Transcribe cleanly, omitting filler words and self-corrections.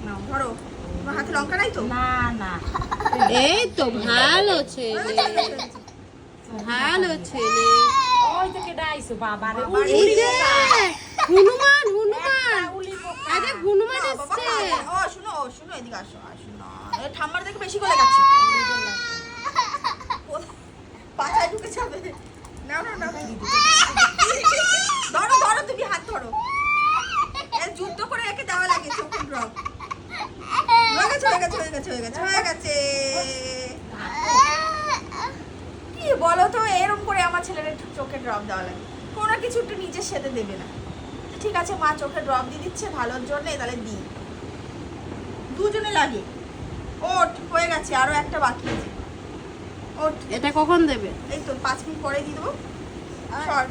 নাও ধরো। তোমার হাতে লঙ্কা নাই তো? না না, এই তো ভালো ছেলে, ভালো ছেলে। ওই থেকে ডাইছো বাবা রে। এই যে হনুমান, হনুমান, আরে হনুমান নাও, বাবা, এসছে। ও শুনো, শুনো, এদিকে আসো, আসো না। এই ঠাম্মার দেখে বেশি গলে গেছে। পাছায় ঢুকে যাবে। নাও নাও নাও। ধরো ধরো, তুমি হাত ধরো। এর যুদ্ধ করে একে দেওয়া লাগে চোখের ড্রপ। হয়ে গেছে, হয়ে গেছে, হয়ে গেছে, হয়ে গেছে, হয়ে গেছে। কি বলো তো, এরকম করে আমার ছেলের চোখে ড্রপ দেওয়া লাগে। কোনো কিছু একটু নিজে সেধে দেবে না। ঠিক আছে মা চোখে ড্রপ দিয়ে দিচ্ছে ভালোর জন্য, তাহলে দিই। দুজনে লাগে। ওঠ, হয়ে গেছে, আরো একটা বাকি আছে। ওঠ, এটা কখন দেবে? এই তো 5 মিনিট পরে দিয়ে দেবো। সর।